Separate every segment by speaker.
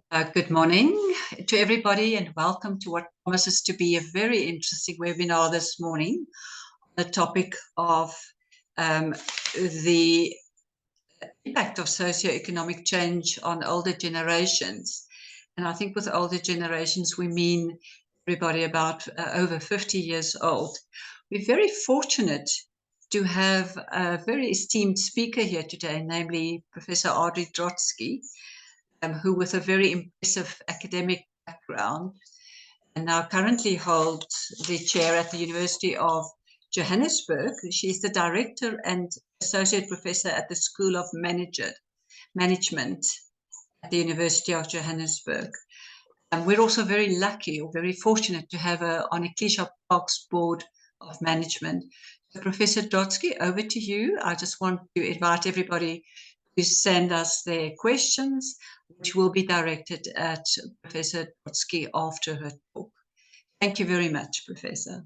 Speaker 1: Good morning to everybody and welcome to what promises to be a very interesting webinar this morning on the topic of the impact of socio-economic change on older generations. And I think with older generations, we mean everybody about over 50 years old. We're very fortunate to have a very esteemed speaker here today, namely Professor Adri Drotskie, who with a very impressive academic background and now currently holds the chair at the University of Johannesburg. She's the director and associate professor at the School of Management at the University of Johannesburg. And we're also very lucky or very fortunate to have her on Ekklesia Park's board of management. So Professor Drotskie, over to you. I just want to invite everybody to send us their questions, which will be directed at Professor Drotskie after her talk. Thank you very much, Professor.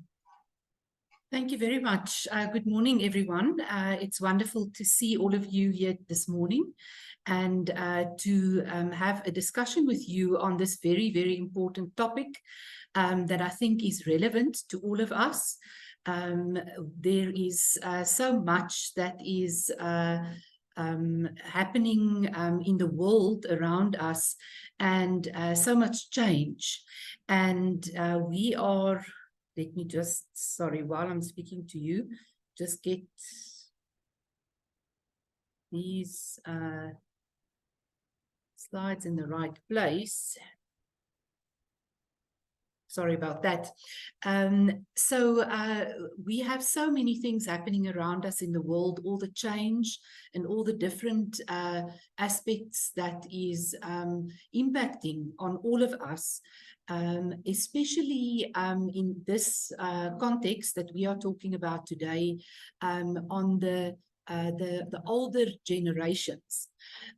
Speaker 2: Thank you very much. Good morning, everyone. It's wonderful to see all of you here this morning and to have a discussion with you on this very, very important topic that I think is relevant to all of us. There is so much that is happening in the world around us and so much change. And we are... Let me just, sorry, while I'm speaking to you, just get these slides in the right place. Sorry about that. We have so many things happening around us in the world, all the change and all the different aspects that is impacting on all of us, especially in this context that we are talking about today, on the older generations.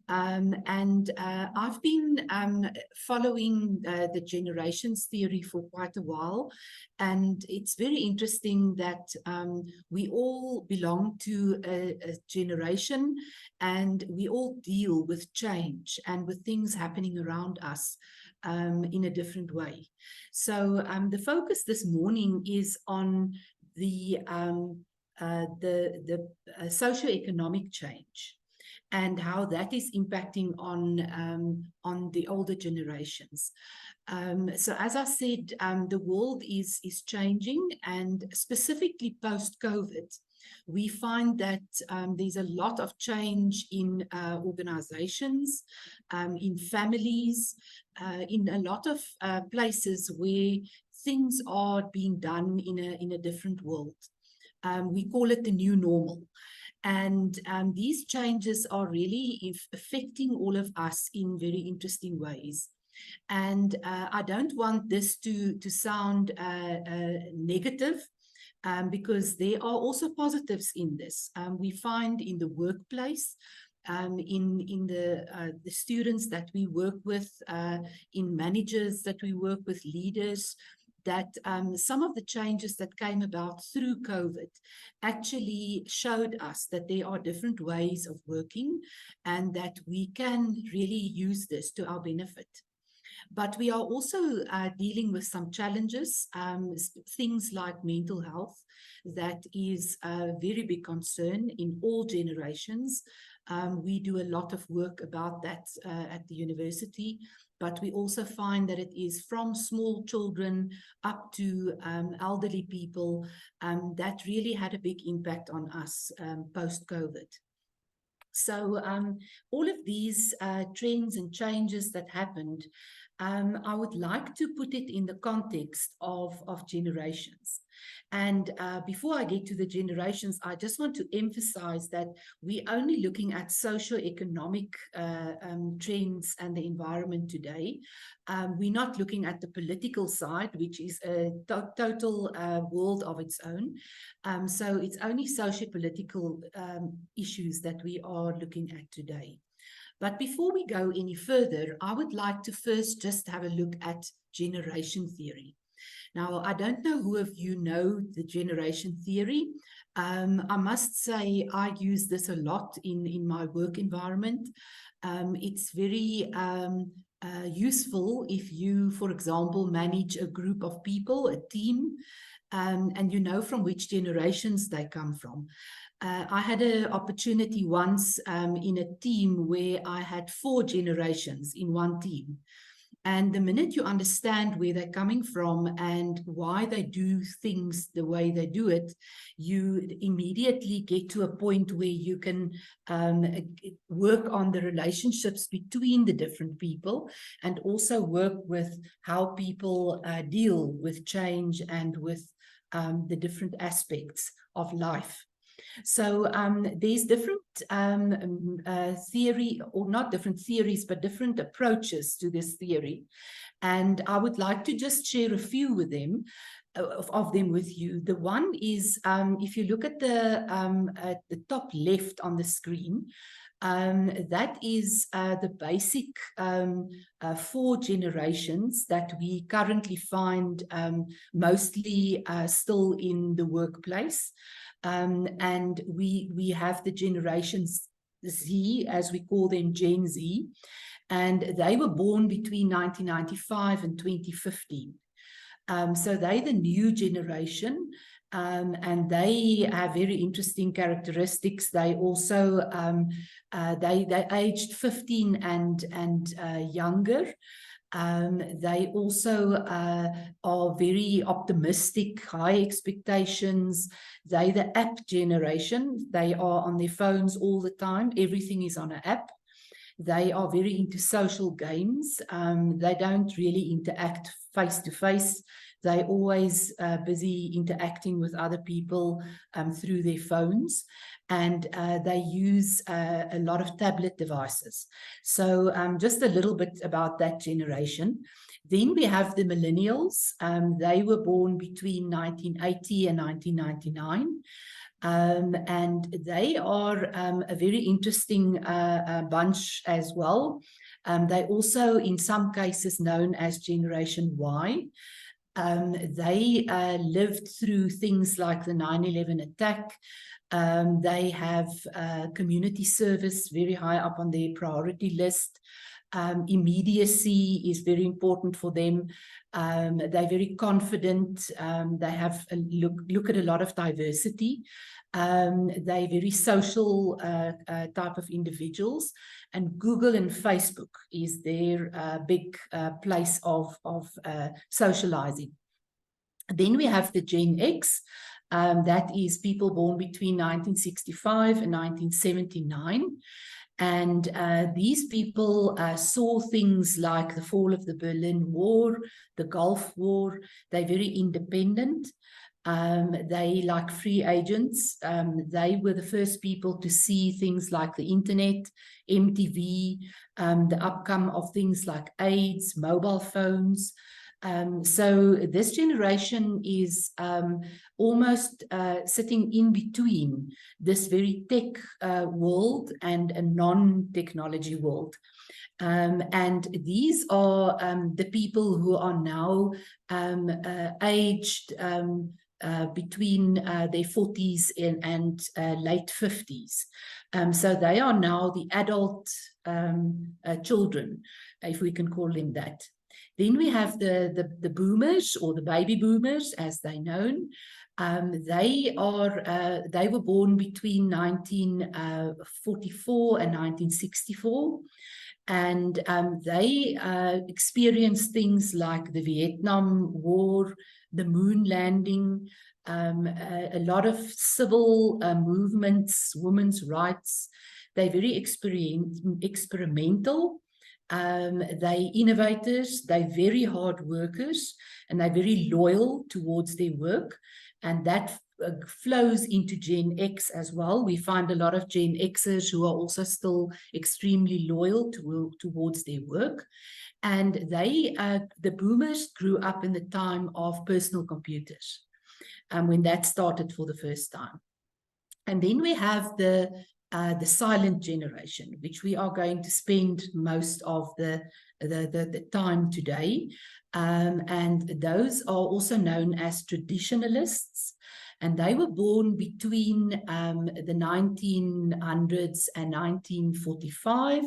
Speaker 2: I've been following the generations theory for quite a while, and it's very interesting that we all belong to a generation and we all deal with change and with things happening around us in a different way. So the focus this morning is on the socio-economic change and how that is impacting on the older generations. So as I said, the world is changing, and specifically post-COVID, we find that there's a lot of change in organizations, in families, in a lot of places where things are being done in a different world. We call it the new normal. And these changes are really affecting all of us in very interesting ways. And I don't want this to sound negative, because there are also positives in this. We find in the workplace, in the students that we work with, in managers that we work with, leaders, that some of the changes that came about through COVID actually showed us that there are different ways of working and that we can really use this to our benefit. But we are also dealing with some challenges, things like mental health. That is a very big concern in all generations. We do a lot of work about that at the university, but we also find that it is from small children up to elderly people that really had a big impact on us post-COVID. So all of these trends and changes that happened, I would like to put it in the context of generations. And before I get to the generations, I just want to emphasize that we're only looking at socio-economic trends and the environment today. We're not looking at the political side, which is a total world of its own. So it's only socio-political issues that we are looking at today. But before we go any further, I would like to first just have a look at generation theory. Now, I don't know who of you know the generation theory. I must say I use this a lot in my work environment. It's very useful if you, for example, manage a group of people, a team, and you know from which generations they come from. I had an opportunity once in a team where I had 4 generations in one team. And the minute you understand where they're coming from and why they do things the way they do it, you immediately get to a point where you can work on the relationships between the different people, and also work with how people deal with change and with the different aspects of life. So there's different theory, or not different theories, but different approaches to this theory. And I would like to just share a few with them, of them with you. The one is, if you look at the top left on the screen, that is the basic 4 generations that we currently find mostly still in the workplace. And we have the generations Z, as we call them, Gen Z, and they were born between 1995 and 2015. So they're the new generation, and they have very interesting characteristics. They also they aged 15 and younger. They also are very optimistic, high expectations. They're the app generation. They are on their phones all the time. Everything is on an app. They are very into social games. They don't really interact face to face. They're always busy interacting with other people through their phones. And they use a lot of tablet devices. So just a little bit about that generation. Then we have the millennials. They were born between 1980 and 1999. And they are a very interesting bunch as well. They also, in some cases, known as Generation Y. They lived through things like the 9/11 attack. They have community service very high up on their priority list. Immediacy is very important for them. They're very confident. They have look at a lot of diversity. They're very social type of individuals. And Google and Facebook is their big place of socializing. Then we have the Gen X. That is people born between 1965 and 1979. And these people saw things like the fall of the Berlin Wall, the Gulf War. They're very independent. They like free agents. They were the first people to see things like the internet, MTV, the outcome of things like AIDS, mobile phones. So this generation is almost sitting in between this very tech world and a non-technology world. And these are the people who are now aged between their 40s and late 50s. So they are now the adult children, if we can call them that. Then we have the boomers, or the baby boomers, as they're known. They were born between 1944 and 1964. And they experienced things like the Vietnam War, the moon landing, a lot of civil movements, women's rights. They're very experimental. They're innovators. They're very hard workers, and they're very loyal towards their work. And that flows into Gen X as well. We find a lot of Gen Xers who are also still extremely loyal towards their work. And the boomers grew up in the time of personal computers, when that started for the first time. And then we have the silent generation, which we are going to spend most of the time today. And those are also known as traditionalists. and they were born between the 1900s and 1945.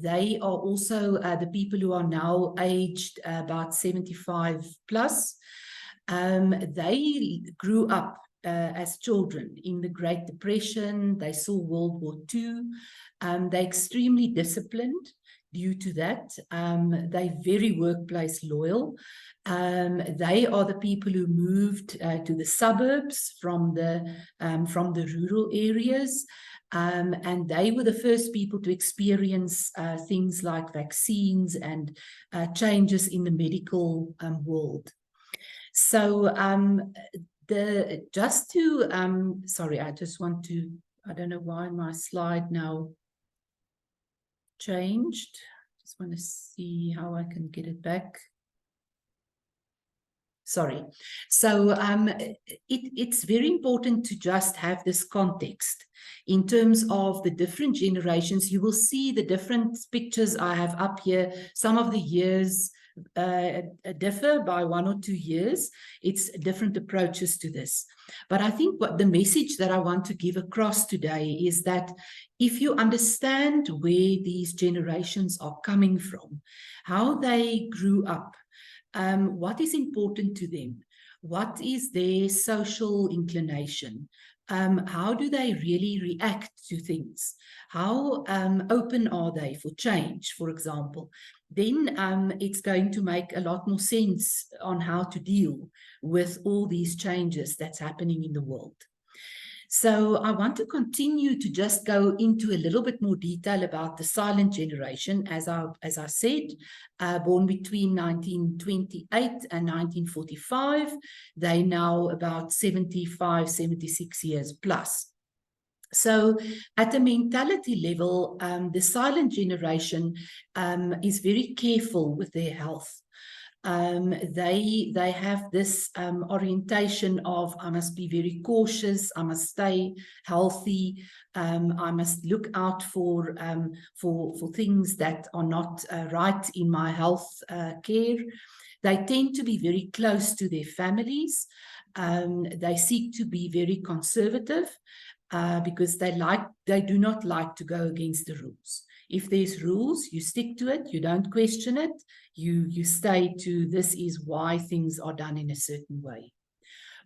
Speaker 2: They are also the people who are now aged about 75 plus. They grew up as children in the Great Depression. They saw World War II. They're extremely disciplined due to that. They're very workplace loyal. They are the people who moved to the suburbs from the rural areas. And they were the first people to experience things like vaccines and changes in the medical world. So sorry, I just want to, I don't know why my slide now changed. Just want to see how I can get it back. Sorry. So it's very important to just have this context in terms of the different generations. You will see the different pictures I have up here. Some of the years differ by 1 or 2 years. It's different approaches to this. But I think what the message that I want to give across today is that if you understand where these generations are coming from, how they grew up, what is important to them, what is their social inclination, how do they really react to things, how open are they for change, for example, then it's going to make a lot more sense on how to deal with all these changes that's happening in the world. So I want to continue to just go into a little bit more detail about the silent generation. As I said, born between 1928 and 1945, they're now about 75, 76 years plus. So at a mentality level, the silent generation is very careful with their health. They have this orientation of, I must be very cautious, I must stay healthy, I must look out for things that are not right in my health care. They tend to be very close to their families. They seek to be very conservative because they do not like to go against the rules. If there's rules, you stick to it, you don't question it, you stay to this is why things are done in a certain way.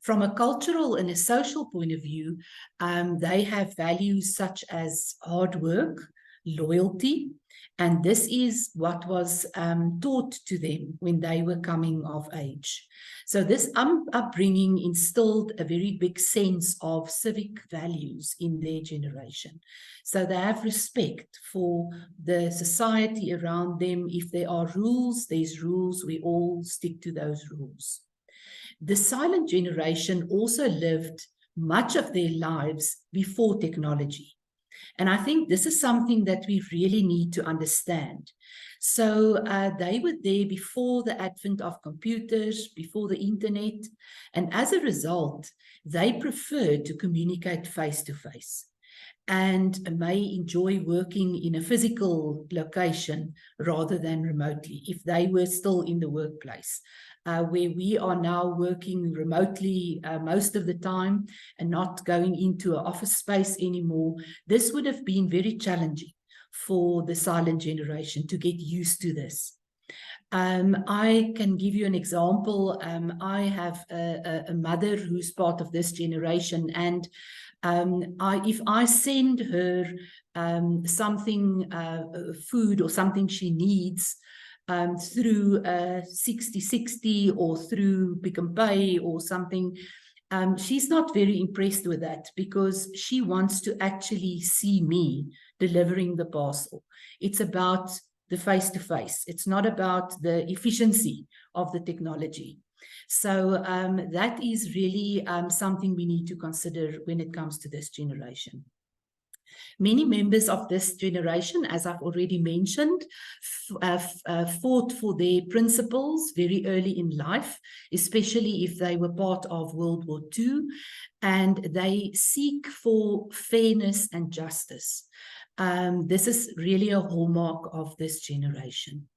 Speaker 2: From a cultural and a social point of view, they have values such as hard work, loyalty, and this is what was taught to them when they were coming of age. So this upbringing instilled a very big sense of civic values in their generation. So they have respect for the society around them. If there are rules, there's rules, we all stick to those rules. The silent generation also lived much of their lives before technology. And I think this is something that we really need to understand. So they were there before the advent of computers, before the internet. And as a result, they preferred to communicate face to face and may enjoy working in a physical location rather than remotely if they were still in the workplace. Where we are now working remotely most of the time and not going into an office space anymore, this would have been very challenging for the silent generation to get used to this. I can give you an example. I have a mother who's part of this generation, and if I send her something, food or something she needs, through 60/60 or through Pick n Pay or something, she's not very impressed with that because she wants to actually see me delivering the parcel. It's about the face-to-face. It's not about the efficiency of the technology. So that is really something we need to consider when it comes to this generation. Many members of this generation, as I've already mentioned, fought for their principles very early in life, especially if they were part of World War II, and they seek for fairness and justice. This is really a hallmark of this generation.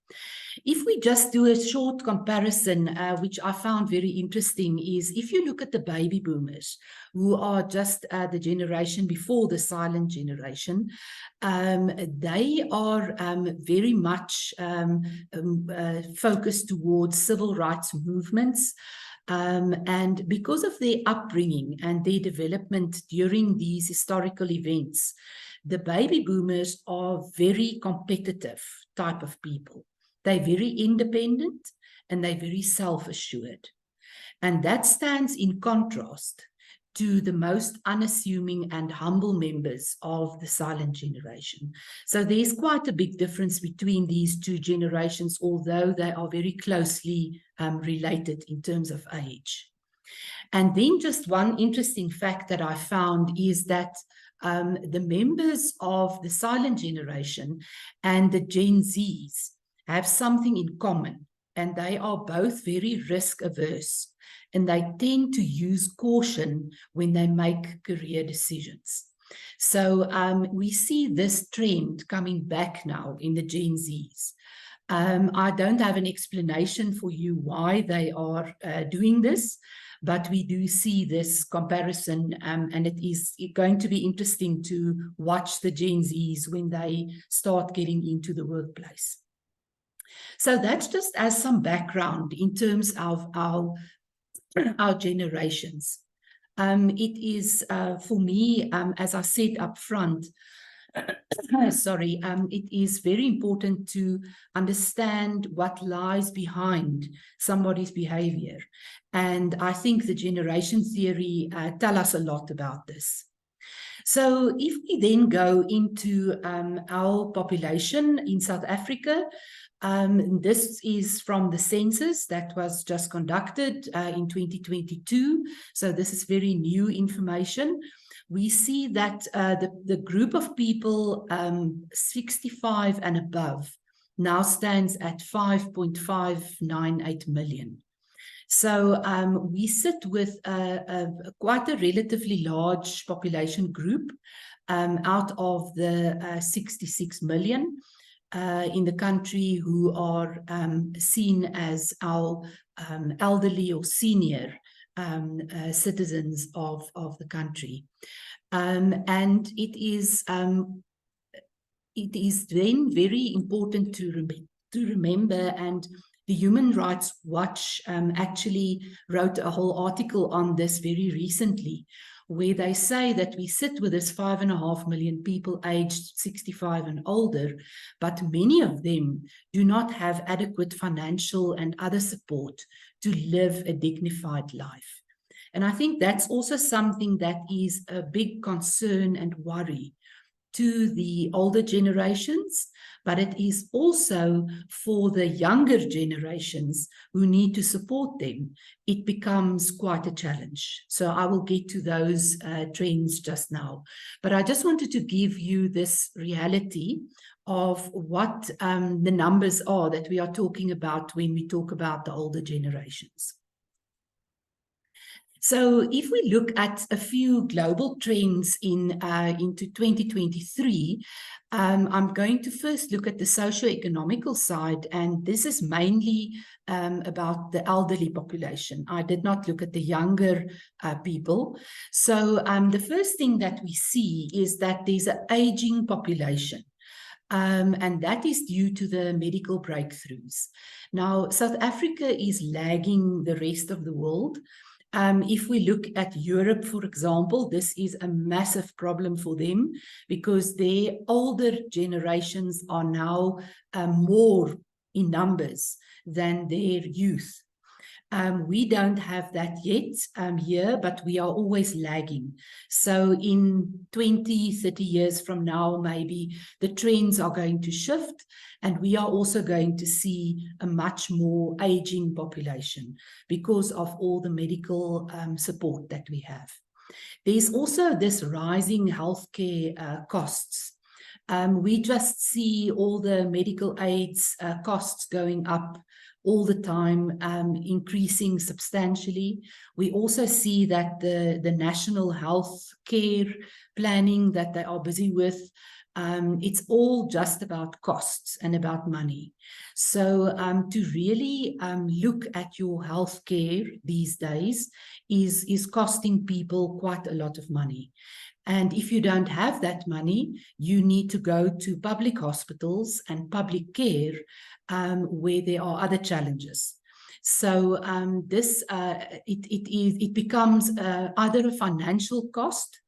Speaker 2: If we just do a short comparison, which I found very interesting, is if you look at the baby boomers, who are just the generation before the silent generation, they are very much focused towards civil rights movements. And because of their upbringing and their development during these historical events, the baby boomers are very competitive type of people. They're very independent and they're very self-assured. And that stands in contrast to the most unassuming and humble members of the silent generation. So there's quite a big difference between these two generations, although they are very closely related in terms of age. And then just one interesting fact that I found is that the members of the silent generation and the Gen Zs have something in common, and they are both very risk averse, and they tend to use caution when they make career decisions. So we see this trend coming back now in the Gen Zs. I don't have an explanation for you why they are doing this, but we do see this comparison, and it is going to be interesting to watch the Gen Zs when they start getting into the workplace. So that's just as some background in terms of our generations. It is, for me, as I said up front, sorry, it is very important to understand what lies behind somebody's behavior. And I think the generation theory tell us a lot about this. So if we then go into our population in South Africa, this is from the census that was just conducted in 2022. So this is very new information. We see that the group of people 65 and above now stands at 5.598 million. So we sit with quite a relatively large population group out of the 66 million in the country who are seen as our elderly or senior citizens of the country. And it is then very important to remember, and the Human Rights Watch actually wrote a whole article on this very recently, where they say that we sit with this 5.5 million people aged 65 and older, but many of them do not have adequate financial and other support to live a dignified life. And I think that's also something that is a big concern and worry to the older generations, but it is also for the younger generations who need to support them. It becomes quite a challenge. So I will get to those trends just now. But I just wanted to give you this reality of what the numbers are that we are talking about when we talk about the older generations. So if we look at a few global trends into 2023, I'm going to first look at the socio-economical side, and this is mainly about the elderly population. I did not look at the younger people. So the first thing that we see is that there's an aging population. And that is due to the medical breakthroughs. Now, South Africa is lagging the rest of the world. If we look at Europe, for example, this is a massive problem for them because their older generations are now more in numbers than their youth. We don't have that yet here, but we are always lagging. So in 20, 30 years from now, maybe the trends are going to shift, and we are also going to see a much more aging population because of all the medical support that we have. There's also this rising healthcare costs. We just see all the medical aids costs going up all the time, increasing substantially. We also see that the national health care planning that they are busy with It's all just about costs and about money. So to really look at your healthcare these days is costing people quite a lot of money. And if you don't have that money, you need to go to public hospitals and public care where there are other challenges. So it becomes either a financial cost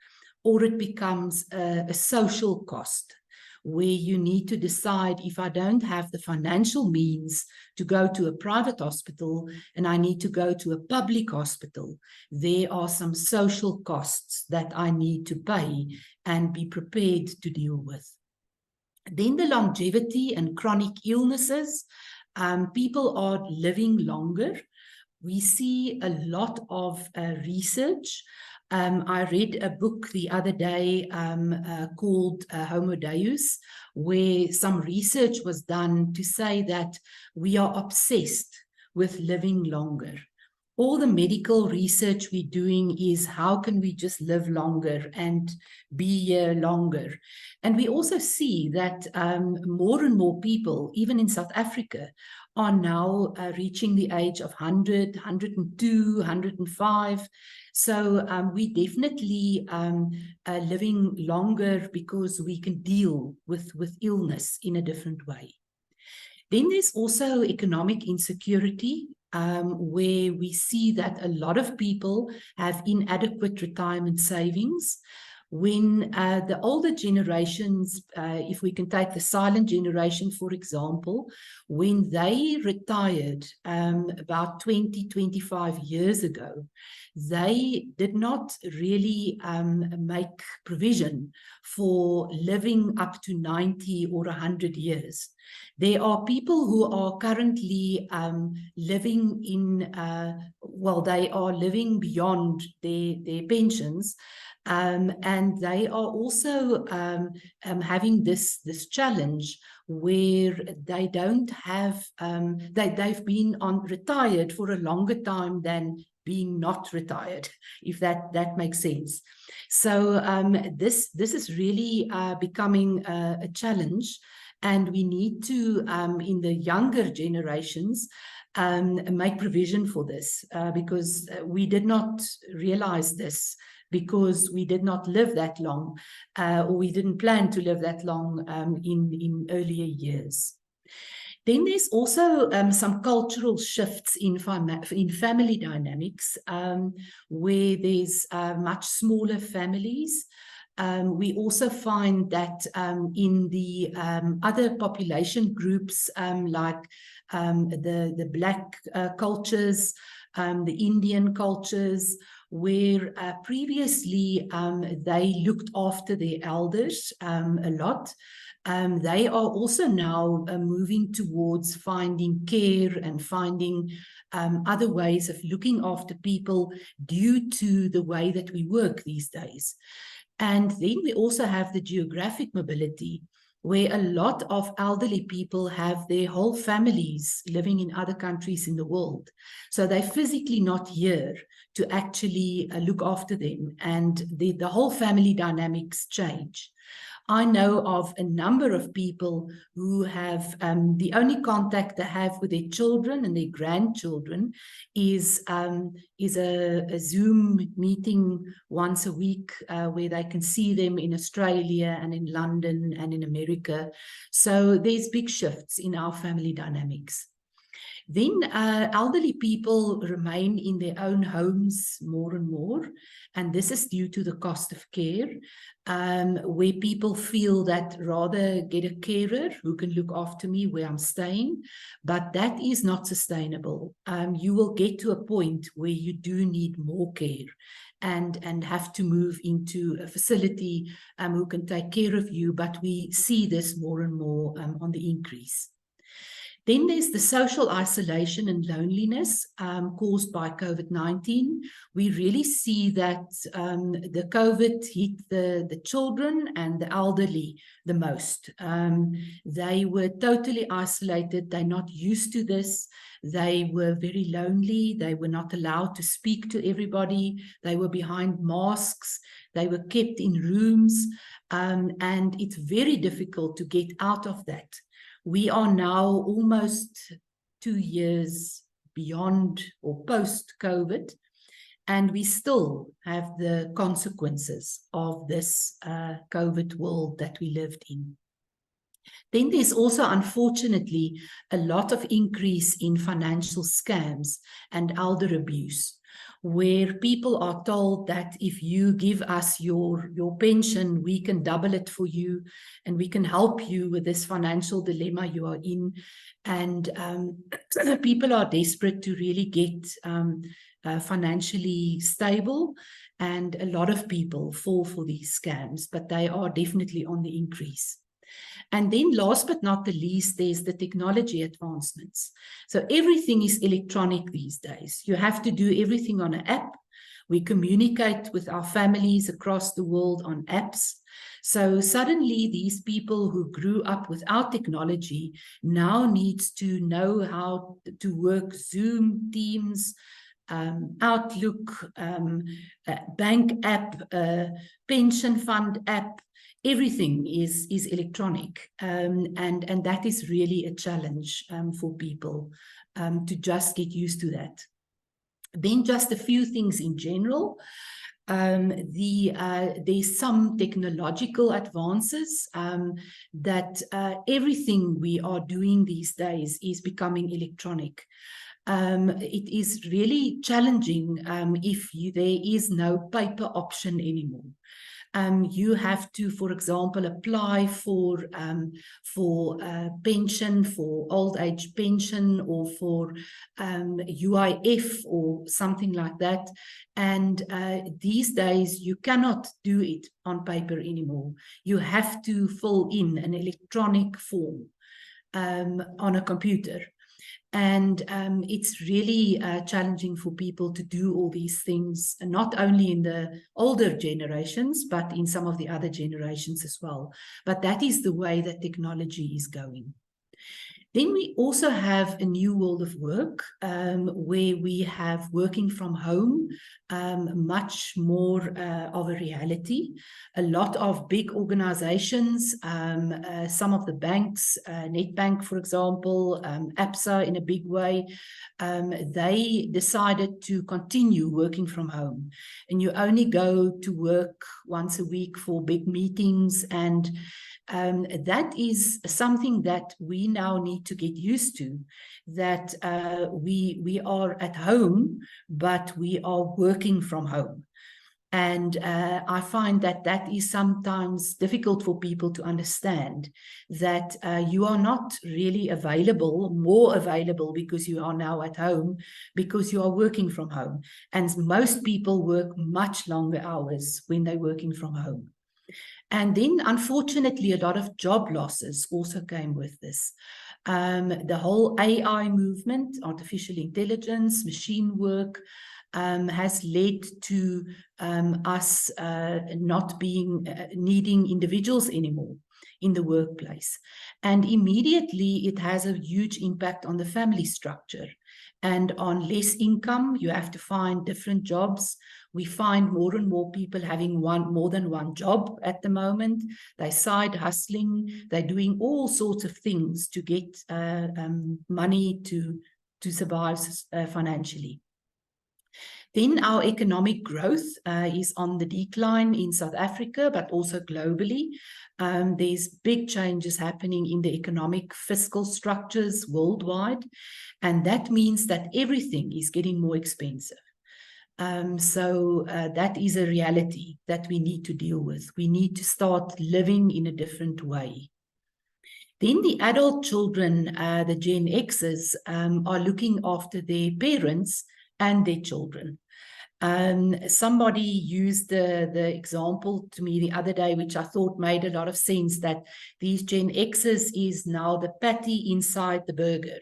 Speaker 2: or it becomes a social cost, where you need to decide, if I don't have the financial means to go to a private hospital and I need to go to a public hospital, there are some social costs that I need to pay and be prepared to deal with. Then the longevity and chronic illnesses. People are living longer. We see a lot of research. I read a book the other day called Homo Deus, where some research was done to say that we are obsessed with living longer. All the medical research we're doing is how can we just live longer and be here longer. And we also see that more and more people, even in South Africa, are now reaching the age of 100, 102, 105. So we definitely living longer because we can deal with illness in a different way. Then there's also economic insecurity, where we see that a lot of people have inadequate retirement savings. When the older generations, if we can take the silent generation, for example, when they retired about 20, 25 years ago, they did not really make provision for living up to 90 or 100 years. There are people who are currently living in, they are living beyond their pensions. And they are also having this challenge where they don't have, they've been retired for a longer time than being not retired, if that makes sense. So this is really becoming a challenge, and we need to, in the younger generations, make provision for this, because we did not realize this, because we did not live that long, or we didn't plan to live that long in earlier years. Then there's also some cultural shifts in family dynamics, where there's much smaller families. We also find that in the other population groups, like the Black cultures, the Indian cultures, where previously they looked after their elders a lot. They are also now moving towards finding care and finding other ways of looking after people due to the way that we work these days. And then we also have the geographic mobility, where a lot of elderly people have their whole families living in other countries in the world. So they're physically not here to actually look after them, and the whole family dynamics change. I know of a number of people who have the only contact they have with their children and their grandchildren is a Zoom meeting once a week, where they can see them in Australia and in London and in America. So there's big shifts in our family dynamics. Then elderly people remain in their own homes more and more, and this is due to the cost of care, where people feel that rather get a carer who can look after me where I'm staying, but that is not sustainable. You will get to a point where you do need more care and have to move into a facility who can take care of you, but we see this more and more on the increase. Then there's the social isolation and loneliness caused by COVID-19. We really see that the COVID hit the children and the elderly the most. They were totally isolated. They're not used to this. They were very lonely. They were not allowed to speak to everybody. They were behind masks. They were kept in rooms, and it's very difficult to get out of that. We are now almost 2 years beyond or post-COVID, and we still have the consequences of this COVID world that we lived in. Then there's also, unfortunately, a lot of increase in financial scams and elder abuse, where people are told that if you give us your pension, we can double it for you and we can help you with this financial dilemma you are in. And people are desperate to really get financially stable, and a lot of people fall for these scams, but they are definitely on the increase. And then last but not the least, there's the technology advancements. So everything is electronic these days. You have to do everything on an app. We communicate with our families across the world on apps. So suddenly these people who grew up without technology now need to know how to work Zoom, Teams, Outlook, bank app, pension fund app. Everything is electronic, and that is really a challenge for people to just get used to that. Then just a few things in general. There's some technological advances that everything we are doing these days is becoming electronic. It is really challenging if there is no paper option anymore. You have to, for example, apply for pension, for old age pension, or for UIF or something like that. And these days, you cannot do it on paper anymore. You have to fill in an electronic form on a computer. And it's really challenging for people to do all these things, not only in the older generations, but in some of the other generations as well. But that is the way that technology is going. Then we also have a new world of work where we have working from home much more of a reality. A lot of big organizations, some of the banks, Nedbank, for example, ABSA in a big way, they decided to continue working from home. And you only go to work once a week for big meetings, and that is something that we now need to get used to, that we are at home, but we are working from home. And I find that that is sometimes difficult for people to understand, that you are not really available, more available because you are now at home, because you are working from home. And most people work much longer hours when they're working from home. And then, unfortunately, a lot of job losses also came with this. The whole AI movement, artificial intelligence, machine work, has led to us not needing individuals anymore in the workplace. And immediately, it has a huge impact on the family structure. And on less income, you have to find different jobs. We find more and more people having more than one job at the moment. They're side hustling. They're doing all sorts of things to get money to survive financially. Then our economic growth is on the decline in South Africa, but also globally. There's big changes happening in the economic fiscal structures worldwide, and that means that everything is getting more expensive. So that is a reality that we need to deal with. We need to start living in a different way. Then the adult children, the Gen Xers, are looking after their parents and their children. Somebody used the example to me the other day, which I thought made a lot of sense, that these Gen Xers is now the patty inside the burger.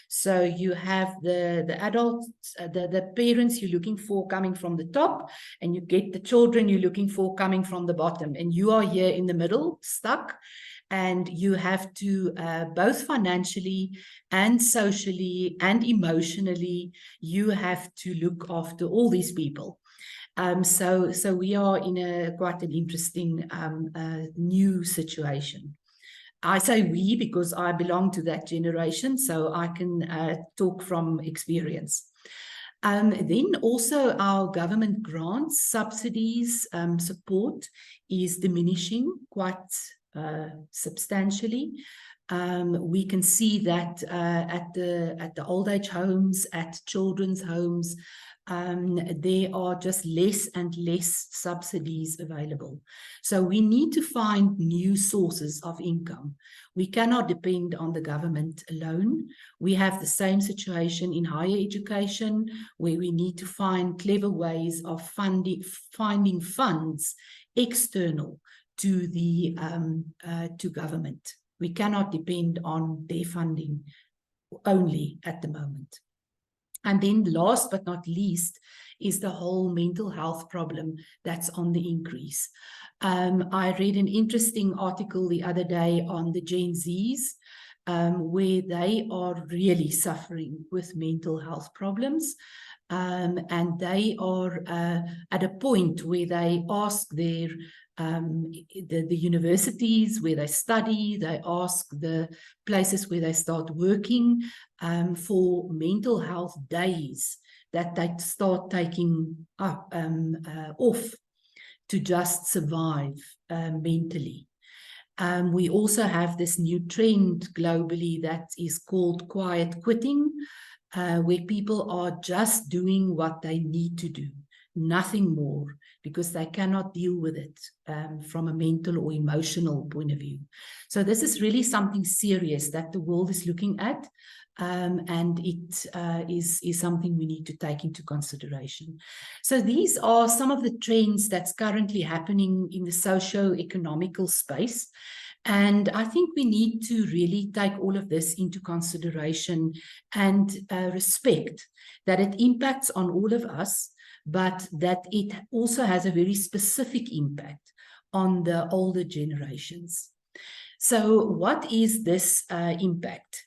Speaker 2: So you have the adults, the parents you're looking for coming from the top, and you get the children you're looking for coming from the bottom. And you are here in the middle, stuck. And you have to, both financially and socially and emotionally, you have to look after all these people. So we are in quite an interesting new situation. I say we because I belong to that generation, so I can talk from experience. Then also our government grants, subsidies, support is diminishing quite substantially. We can see that at the old age homes, at children's homes, there are just less and less subsidies available. So we need to find new sources of income. We cannot depend on the government alone. We have the same situation in higher education, where we need to find clever ways of finding funds external to the to government. We cannot depend on their funding only at the moment. And then last but not least is the whole mental health problem that's on the increase. I read an interesting article the other day on the Gen Zs, where they are really suffering with mental health problems. And they are at a point where they ask their the universities where they study, they ask the places where they start working for mental health days that they start taking up, off to just survive mentally. We also have this new trend globally that is called quiet quitting, where people are just doing what they need to do, nothing more, because they cannot deal with it from a mental or emotional point of view. So this is really something serious that the world is looking at, and it is something we need to take into consideration. So these are some of the trends that's currently happening in the socio-economical space. And I think we need to really take all of this into consideration and respect that it impacts on all of us, but that it also has a very specific impact on the older generations. So what is this impact?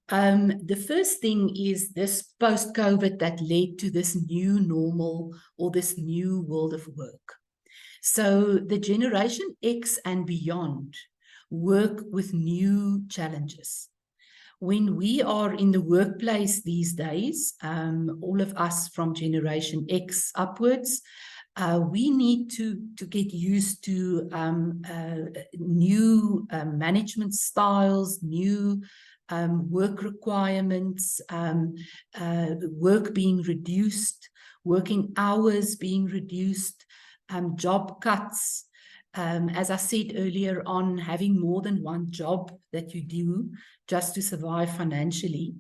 Speaker 2: The first thing is this post-COVID that led to this new normal or this new world of work. So the Generation X and beyond work with new challenges. When we are in the workplace these days, all of us from Generation X upwards, we need to get used to new management styles, new work requirements, work being reduced, working hours being reduced, job cuts. As I said earlier on, having more than one job that you do just to survive financially.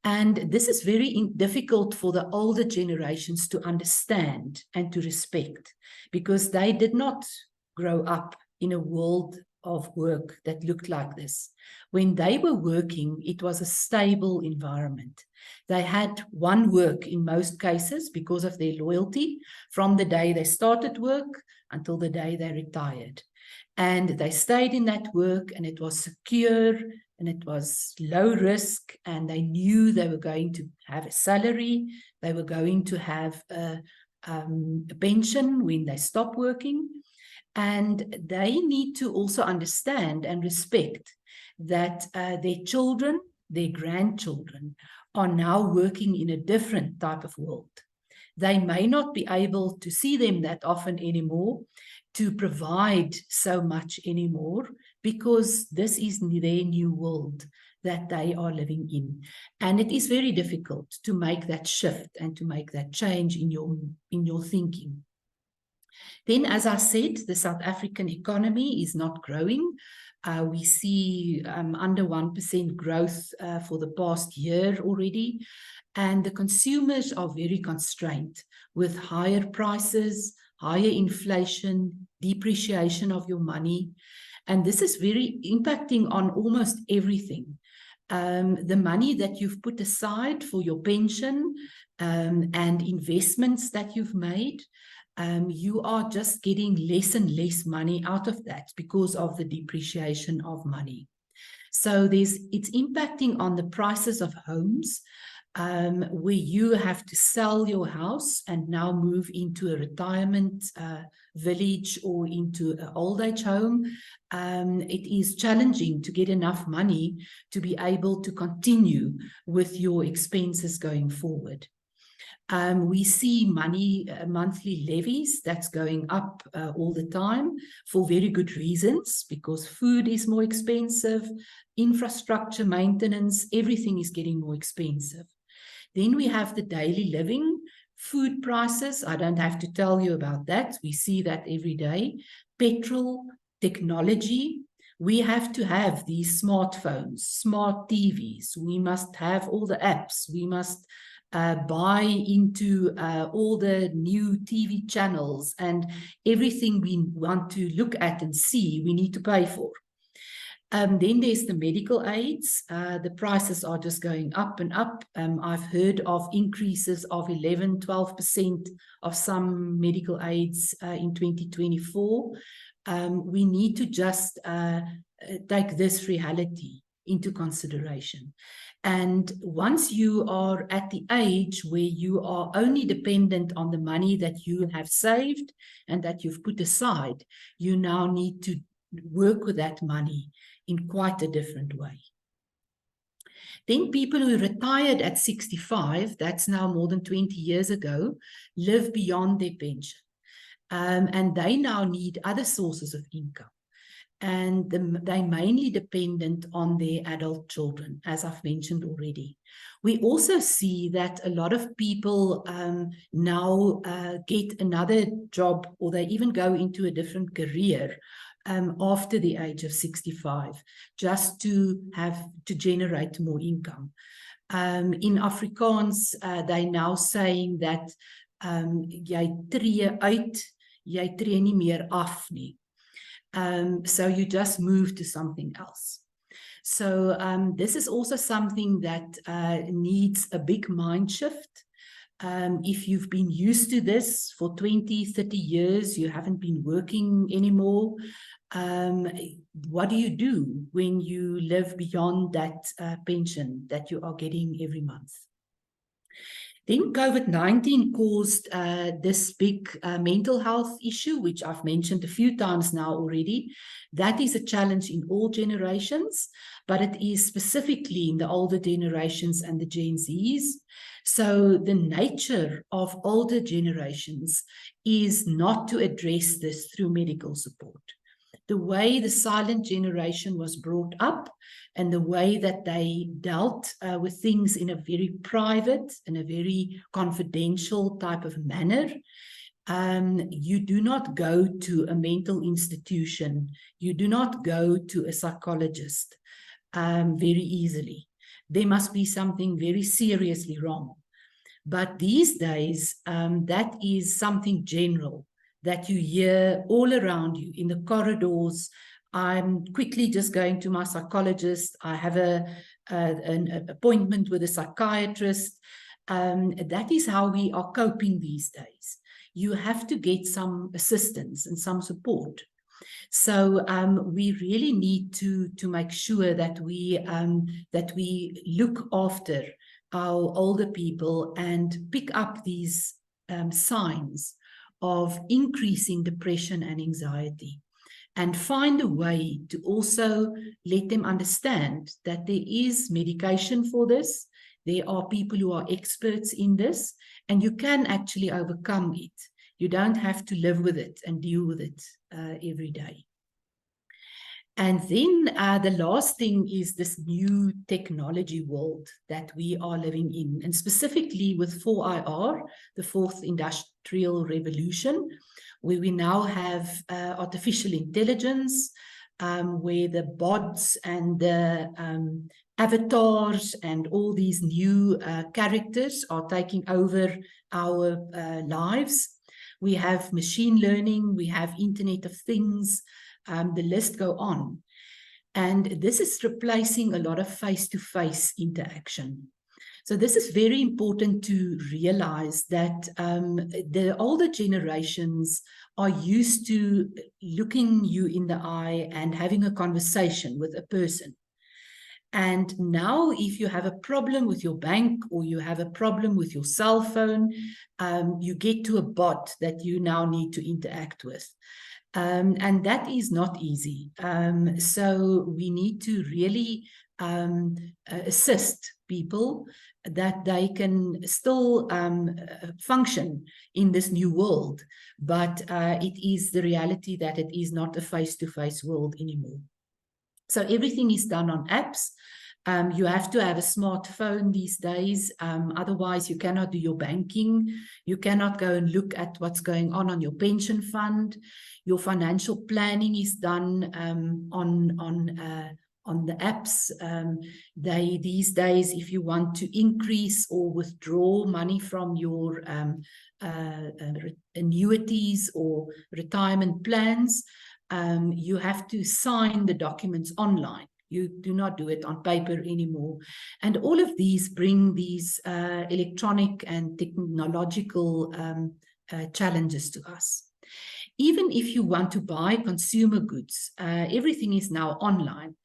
Speaker 2: And this is very difficult for the older generations to understand and to respect, because they did not grow up in a world of work that looked like this. When they were working, it was a stable environment. They had one work in most cases because of their loyalty from the day they started work until the day they retired. And they stayed in that work, and it was secure and it was low risk, and they knew they were going to have a salary, they were going to have a pension when they stop working. And they need to also understand and respect that their children, their grandchildren, are now working in a different type of world. They may not be able to see them that often anymore, to provide so much anymore, because this is their new world that they are living in. And it is very difficult to make that shift and to make that change in your thinking. Then, as I said, the South African economy is not growing. We see under 1% growth for the past year already. And the consumers are very constrained with higher prices, higher inflation, depreciation of your money. And this is very impacting on almost everything. The money that you've put aside for your pension and investments that you've made, you are just getting less and less money out of that because of the depreciation of money. So it's impacting on the prices of homes. where you have to sell your house and now move into a retirement village or into an old age home. It is challenging to get enough money to be able to continue with your expenses going forward. We see monthly levies that's going up all the time for very good reasons, because food is more expensive, infrastructure, maintenance, everything is getting more expensive. Then we have the daily living, food prices. I don't have to tell you about that. We see that every day. Petrol, technology. We have to have these smartphones, smart TVs. We must have all the apps. We must buy into all the new TV channels, and everything we want to look at and see, we need to pay for. Then there's the medical aids. The prices are just going up and up. I've heard of increases of 11, 12% of some medical aids in 2024. We need to just take this reality into consideration. And once you are at the age where you are only dependent on the money that you have saved and that you've put aside, you now need to work with that money in quite a different way. Then people who retired at 65, that's now more than 20 years ago, live beyond their pension. And they now need other sources of income. And they're mainly dependent on their adult children, as I've mentioned already. We also see that a lot of people now get another job, or they even go into a different career after the age of 65, just to generate more income. In Afrikaans, they're now saying that jy tree uit, jy tree nie meer af nie. So you just move to something else. So this is also something that needs a big mind shift. If you've been used to this for 20, 30 years, you haven't been working anymore, what do you do when you live beyond that pension that you are getting every month? Then COVID-19 caused this big mental health issue, which I've mentioned a few times now already. That is a challenge in all generations, but it is specifically in the older generations and the Gen Zs. So the nature of older generations is not to address this through medical support. The way the silent generation was brought up and the way that they dealt with things in a very private and a very confidential type of manner. You do not go to a mental institution. You do not go to a psychologist very easily. There must be something very seriously wrong. But these days, that is something general that you hear all around you in the corridors. I'm quickly just going to my psychologist. I have an appointment with a psychiatrist. That is how we are coping these days. You have to get some assistance and some support. So we really need to make sure that we look after our older people and pick up these signs of increasing depression and anxiety, and find a way to also let them understand that there is medication for this. There are people who are experts in this, and you can actually overcome it. You don't have to live with it and deal with it every day. And then the last thing is this new technology world that we are living in, and specifically with 4IR, the fourth industrial revolution, where we now have artificial intelligence, where the bots and the avatars and all these new characters are taking over our lives. We have machine learning, we have Internet of Things, the list go on. And this is replacing a lot of face-to-face interaction. So this is very important to realize that the older generations are used to looking you in the eye and having a conversation with a person. And now if you have a problem with your bank or you have a problem with your cell phone, you get to a bot that you now need to interact with. And that is not easy. So we need to really assist people that they can still function in this new world. But it is the reality that it is not a face-to-face world anymore. So everything is done on apps. You have to have a smartphone these days. Otherwise, you cannot do your banking. You cannot go and look at what's going on your pension fund. Your financial planning is done on the apps. These days, if you want to increase or withdraw money from your annuities or retirement plans, you have to sign the documents online. You do not do it on paper anymore. And all of these bring these electronic and technological challenges to us. Even if you want to buy consumer goods, everything is now online.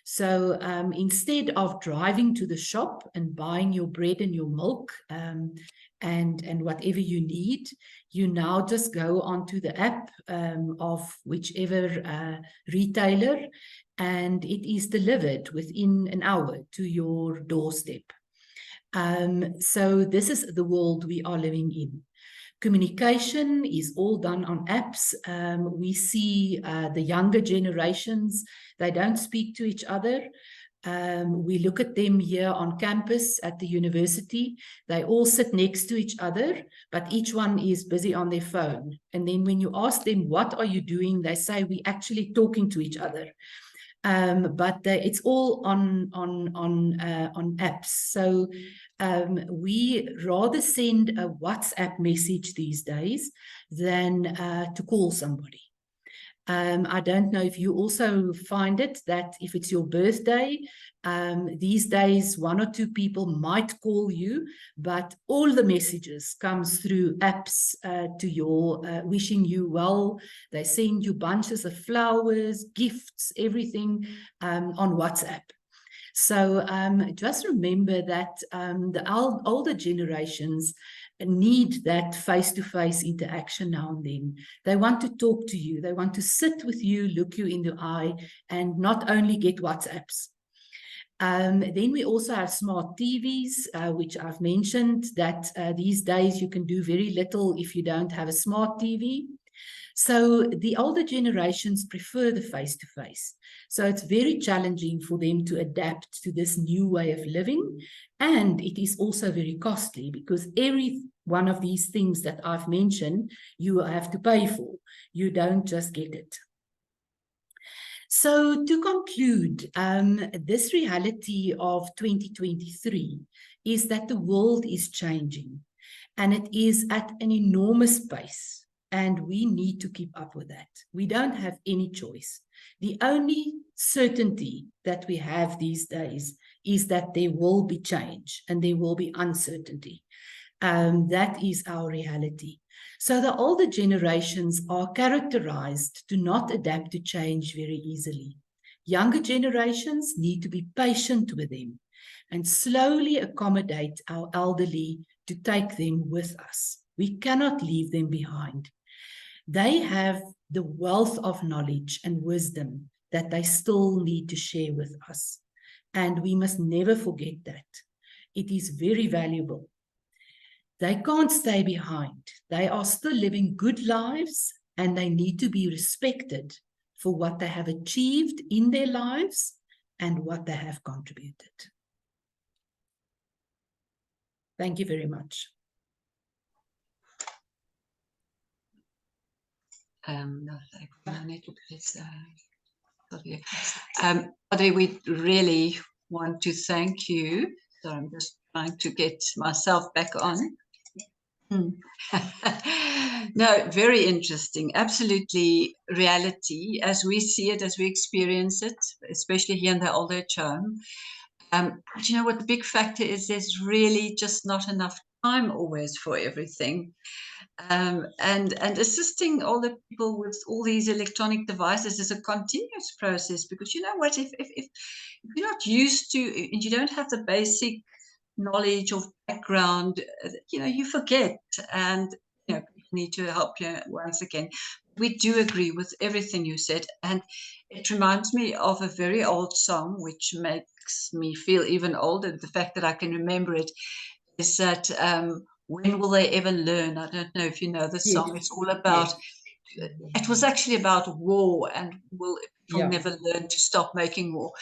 Speaker 2: So instead of driving to the shop and buying your bread and your milk and whatever you need, you now just go onto the app of whichever retailer, and it is delivered within an hour to your doorstep. So this is the world we are living in. Communication is all done on apps. We see the younger generations, they don't speak to each other. We look at them here on campus at the university. They all sit next to each other, but each one is busy on their phone. And then when you ask them, what are you doing? They say, we're actually talking to each other. But it's all on apps. So we rather send a WhatsApp message these days than to call somebody. I don't know if you also find it that if it's your birthday, these days 1 or 2 people might call you, but all the messages comes through apps to your wishing you well. They send you bunches of flowers, gifts, everything on WhatsApp. So just remember that the older generations need that face-to-face interaction now and then. They want to talk to you. They want to sit with you, look you in the eye, and not only get WhatsApps. Then we also have smart TVs, which I've mentioned that these days you can do very little if you don't have a smart TV. So the older generations prefer the face-to-face. So it's very challenging for them to adapt to this new way of living. And it is also very costly because every one of these things that I've mentioned, you have to pay for. You don't just get it. So to conclude, this reality of 2023 is that the world is changing and it is at an enormous pace. And we need to keep up with that. We don't have any choice. The only certainty that we have these days is that there will be change and there will be uncertainty. That is our reality. So the older generations are characterized to not adapt to change very easily. Younger generations need to be patient with them and slowly accommodate our elderly to take them with us. We cannot leave them behind. They have the wealth of knowledge and wisdom that they still need to share with us. And we must never forget that. It is very valuable. They can't stay behind. They are still living good lives and they need to be respected for what they have achieved in their lives and what they have contributed. Thank you very much.
Speaker 1: Adri, we really want to thank you. So I'm just trying to get myself back on. No, very interesting. Absolutely reality as we see it, as we experience it, especially here in the older age home. But you know what the big factor is? There's really just not enough time always for everything. and assisting older people with all these electronic devices is a continuous process, because you know what, if you're not used to, and you don't have the basic knowledge or background, you know, you forget, and you know, people need to help you once again. We do agree with everything you said, and it reminds me of a very old song which makes me feel even older. The fact that I can remember it is that when will they ever learn? I don't know if you know the
Speaker 2: Yes,
Speaker 1: song. It's all about,
Speaker 2: yes.
Speaker 1: it was actually about war, and will people
Speaker 2: Yeah,
Speaker 1: never learn to stop making war?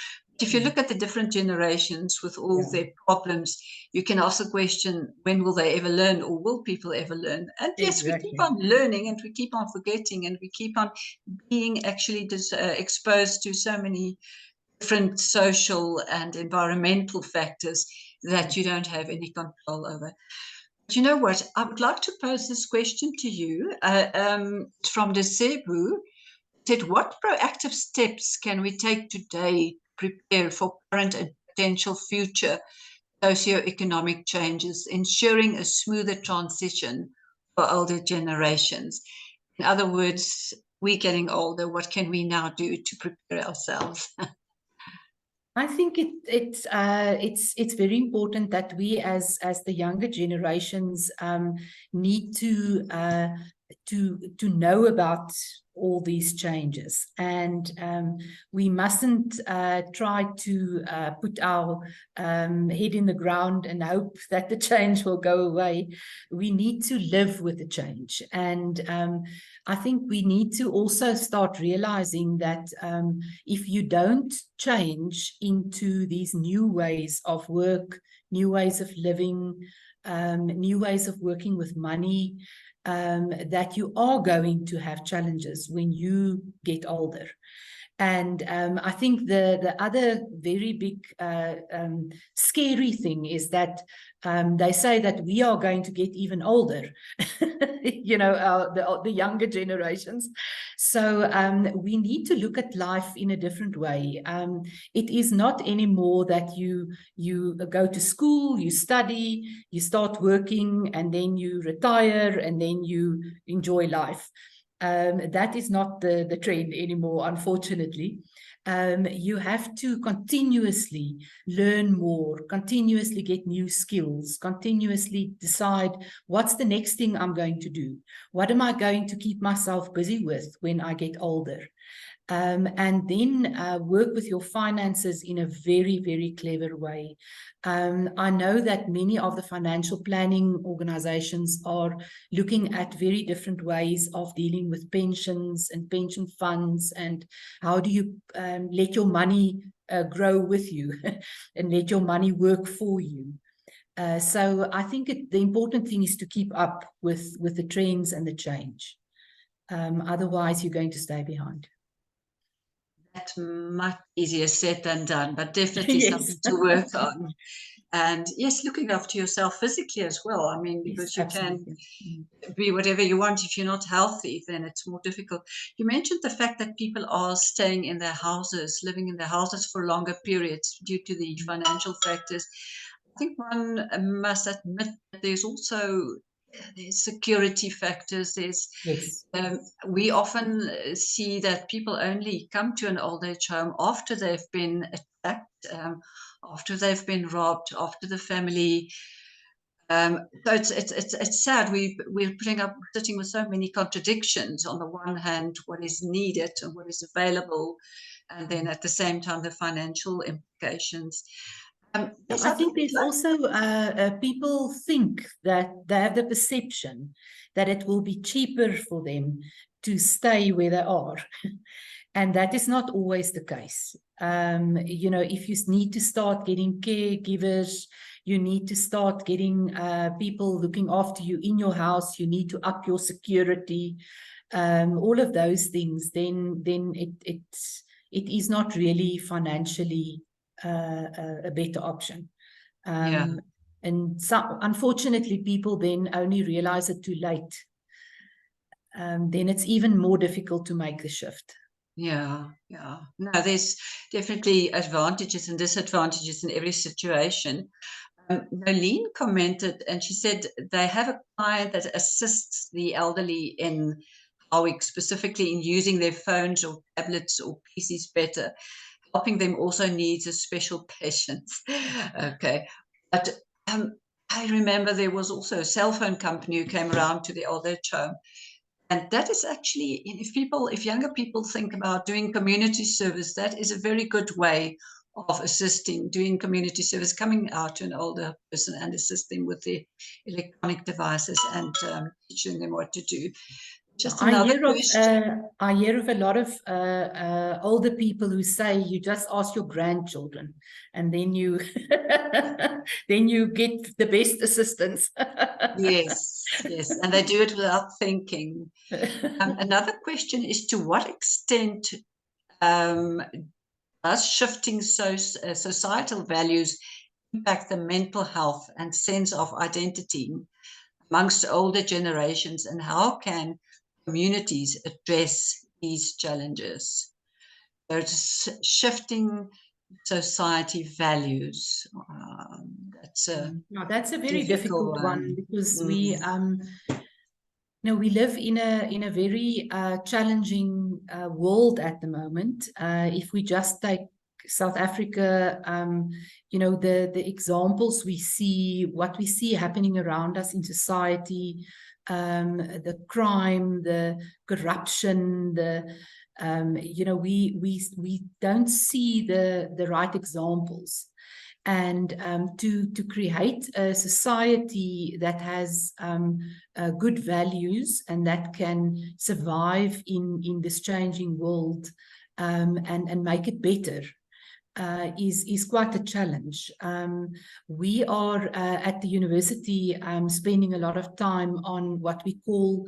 Speaker 1: If you look at the different generations with all
Speaker 2: yeah,
Speaker 1: their problems, you can ask the question, when will they ever learn, or will people ever learn? And yes, we keep
Speaker 2: exactly.
Speaker 1: on learning, and we keep on forgetting, and we keep on being actually exposed to so many different social and environmental factors that you don't have any control over. But you know what? I would like to pose this question to you from Desebu. Said, what proactive steps can we take today to prepare for current and potential future socio-economic changes, ensuring a smoother transition for older generations? In other words, we're getting older. What can we now do to prepare ourselves?
Speaker 2: I think it's very important that we as the younger generations need to know about all these changes, and we mustn't try to put our head in the ground and hope that the change will go away. We need to live with the change, and I think we need to also start realizing that if you don't change into these new ways of work, new ways of living, new ways of working with money, that you are going to have challenges when you get older. And I think the other very big scary thing is that they say that we are going to get even older, you know, the younger generations. So we need to look at life in a different way. It is not anymore that you go to school, you study, you start working, and then you retire, and then you enjoy life. That is not the trend anymore, unfortunately. You have to continuously learn more, continuously get new skills, continuously decide what's the next thing I'm going to do. What am I going to keep myself busy with when I get older? And then work with your finances in a very, very clever way. I know that many of the financial planning organizations are looking at very different ways of dealing with pensions and pension funds, and how do you let your money grow with you and let your money work for you. So I think the important thing is to keep up with the trends and the change. Otherwise, you're going to stay behind.
Speaker 1: That's much easier said than done, but definitely
Speaker 2: Yes.
Speaker 1: something to work on. And yes, looking after yourself physically as well. I mean,
Speaker 2: Yes,
Speaker 1: because you can
Speaker 2: absolutely.
Speaker 1: be whatever you want. If you're not healthy, then it's more difficult. You mentioned the fact that people are staying in their houses, living in their houses for longer periods due to the financial factors. I think one must admit that there's security factors.
Speaker 2: Yes.
Speaker 1: We often see that people only come to an old age home after they've been attacked, after they've been robbed, after the family. So it's sad. We're sitting with so many contradictions. On the one hand, what is needed and what is available, and then at the same time the financial implications. Yes,
Speaker 2: I
Speaker 1: I'd
Speaker 2: think there's also people think that they have the perception that it will be cheaper for them to stay where they are. And that is not always the case. You know, if you need to start getting caregivers, you need to start getting people looking after you in your house, you need to up your security, all of those things, then it is not really financially a better option.
Speaker 1: yeah.
Speaker 2: And so, unfortunately, people then only realize it too late. Then it's even more difficult to make the shift.
Speaker 1: Yeah, yeah. No, there's definitely advantages and disadvantages in every situation. Nolene commented, and she said they have a client that assists the elderly in specifically in using their phones or tablets or PCs better. Helping them also needs a special patience. Okay. But I remember there was also a cell phone company who came around to the old age home. And that is actually, if younger people think about doing community service, that is a very good way of assisting, doing community service, coming out to an older person and assisting with the electronic devices and teaching them what to do. Just another question.
Speaker 2: I hear of a lot of older people who say you just ask your grandchildren, and then you then you get the best assistance.
Speaker 1: Yes, and they do it without thinking. Another question is, to what extent does shifting societal values impact the mental health and sense of identity amongst older generations, and how can communities address these challenges? There's shifting society values.
Speaker 2: That's a very difficult one, because we live in a very challenging world at the moment. If we just take South Africa, the examples we see, what we see happening around us in society, the crime, the corruption, we don't see the right examples. And to create a society that has good values and that can survive in this changing world, and make it better, is quite a challenge. We are at the university spending a lot of time on what we call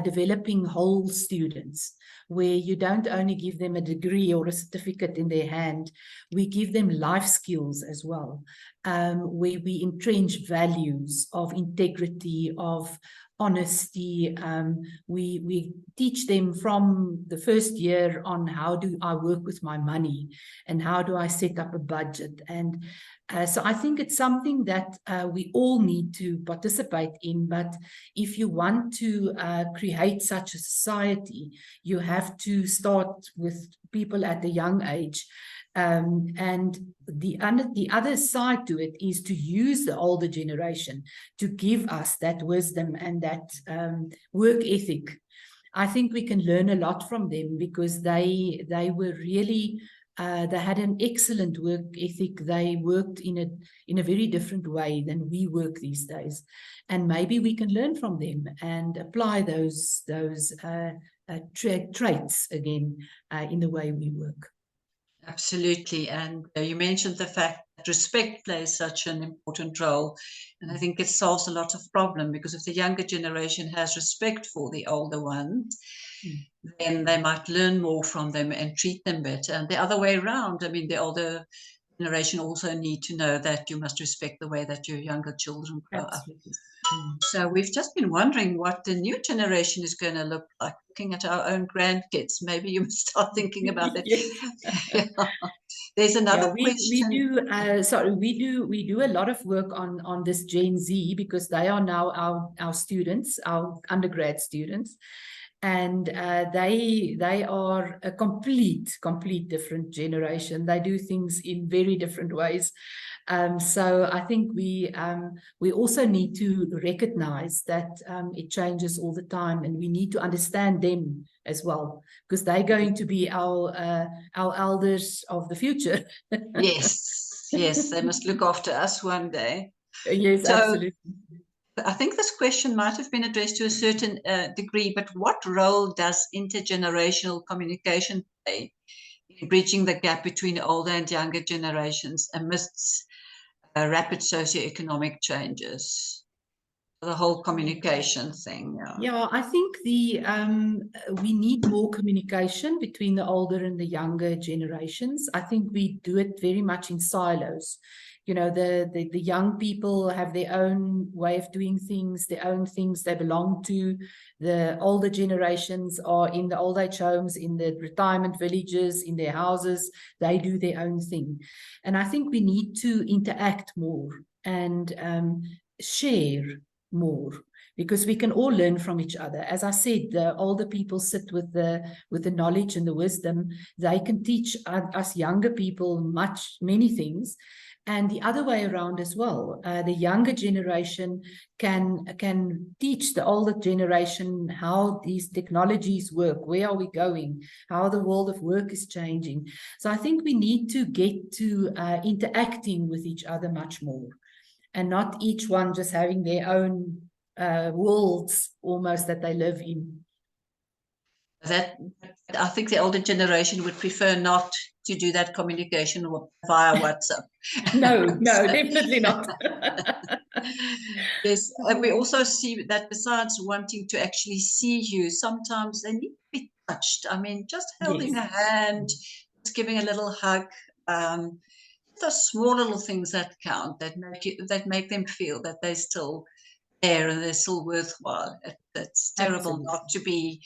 Speaker 2: developing whole students, where you don't only give them a degree or a certificate in their hand, we give them life skills as well, where we entrench values of integrity, of honesty. We teach them from the first year on, how do I work with my money and how do I set up a budget. And so I think it's something that we all need to participate in. But if you want to create such a society, you have to start with people at a young age. And the other side to it is to use the older generation to give us that wisdom and that work ethic. I think we can learn a lot from them, because they were really they had an excellent work ethic. They worked in a very different way than we work these days, and maybe we can learn from them and apply those traits again in the way we work.
Speaker 1: Absolutely. And you mentioned the fact that respect plays such an important role. And I think it solves a lot of problem, because if the younger generation has respect for the older ones, then they might learn more from them and treat them better. And the other way around, I mean, the older generation also need to know that you must respect the way that your younger children grow up. So we've just been wondering what the new generation is going to look like, looking at our own grandkids. Maybe you must start thinking about it. Yeah. There's another question.
Speaker 2: We do a lot of work on this Gen Z, because they are now our students, our undergrad students. And they are a complete different generation. They do things in very different ways. So I think we also need to recognize that it changes all the time, and we need to understand them as well, because they're going to be our elders of the future.
Speaker 1: Yes, they must look after us one day.
Speaker 2: Yes, so, absolutely.
Speaker 1: I think this question might have been addressed to a certain degree, but what role does intergenerational communication play in bridging the gap between older and younger generations amidst rapid socioeconomic changes? The whole communication thing.
Speaker 2: Yeah, I think we need more communication between the older and the younger generations. I think we do it very much in silos. You know, the young people have their own way of doing things, their own things they belong to. The older generations are in the old age homes, in the retirement villages, in their houses. They do their own thing. And I think we need to interact more and share more, because we can all learn from each other. As I said, the older people sit with the knowledge and the wisdom. They can teach us younger people many things, and the other way around as well. The younger generation can teach the older generation how these technologies work, where are we going, how the world of work is changing. So I think we need to get to interacting with each other much more, and not each one just having their own worlds almost that they live in.
Speaker 1: That, I think the older generation would prefer not to do that communication via WhatsApp.
Speaker 2: No, definitely not.
Speaker 1: Yes, and we also see that besides wanting to actually see you, sometimes they need to be touched. I mean, just holding a hand, just giving a little hug. The small little things that count, that make them feel that they're still there and they're still worthwhile. It's terrible not to be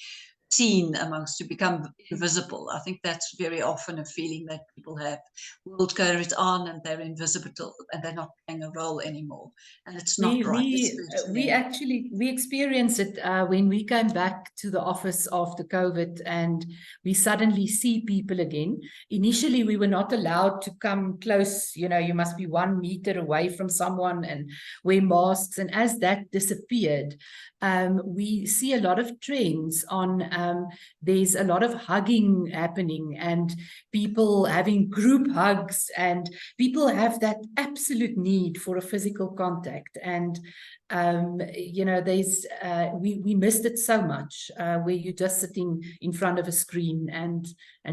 Speaker 1: seen to become invisible. I think that's very often a feeling that people have. World goes on and they're invisible and they're not playing a role anymore. And it's not right.
Speaker 2: We experienced it when we came back to the office after COVID, and we suddenly see people again. Initially, we were not allowed to come close. You know, you must be 1 meter away from someone and wear masks. And as that disappeared, we see a lot of trends on, there's a lot of hugging happening and people having group hugs, and people have that absolute need for a physical contact. And you know, there's we missed it so much, where you're just sitting in front of a screen and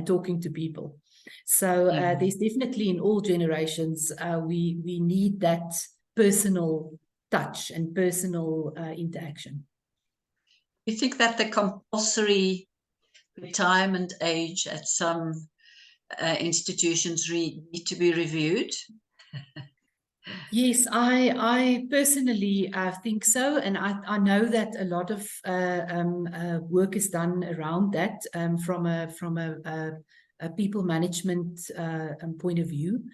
Speaker 2: talking to people. So there's definitely, in all generations, we need that personal touch and personal interaction.
Speaker 1: You think that the compulsory retirement age at some institutions need to be reviewed?
Speaker 2: Yes, I personally think so, and I know that a lot of work is done around that from a people management point of view.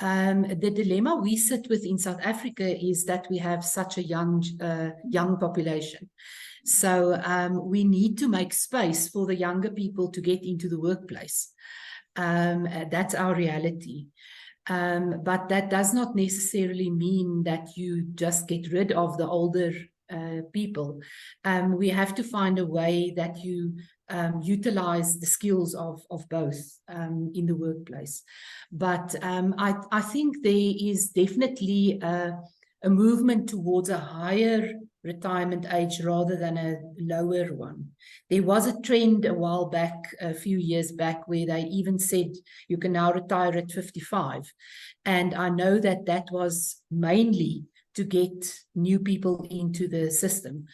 Speaker 2: The dilemma we sit with in South Africa is that we have such a young population. So we need to make space for the younger people to get into the workplace. That's our reality. But that does not necessarily mean that you just get rid of the older people. We have to find a way that you utilize the skills of both in the workplace. But I think there is definitely a movement towards a higher retirement age rather than a lower one. There was a trend a while back, a few years back, where they even said you can now retire at 55. And I know that that was mainly to get new people into the system.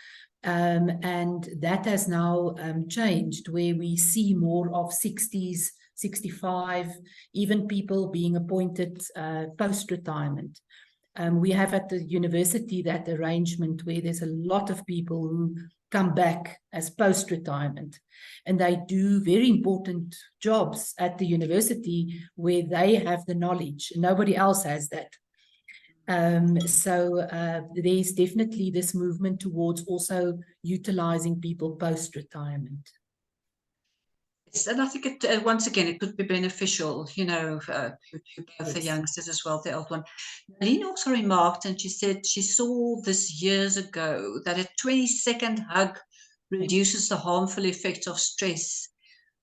Speaker 2: And that has now changed, where we see more of 60s, 65, even people being appointed post-retirement. We have at the university that arrangement where there's a lot of people who come back as post-retirement, and they do very important jobs at the university where they have the knowledge. Nobody else has that. So there's definitely this movement towards also utilizing people post-retirement.
Speaker 1: And I think it, once again, it could be beneficial, you know, to both the youngsters as well, the old one. Aline also remarked, and she said she saw this years ago, that a 20-second hug reduces the harmful effects of stress,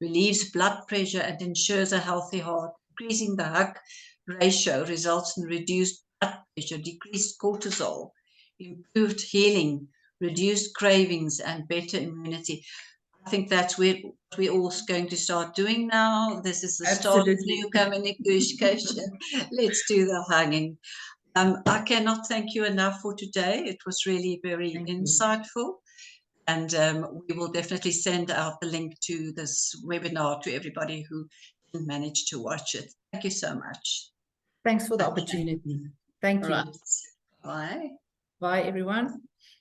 Speaker 1: relieves blood pressure, and ensures a healthy heart. Increasing the hug ratio results in reduced blood pressure, decreased cortisol, improved healing, reduced cravings, and better immunity. I think that's what we're all going to start doing now. This is the start of new communication. Let's do the hugging. I cannot thank you enough for today. It was really very insightful. And we will definitely send out the link to this webinar to everybody who didn't manage to watch it. Thank you so much.
Speaker 2: Thanks for the opportunity. Thank you.
Speaker 1: Right. Bye.
Speaker 2: Bye, everyone.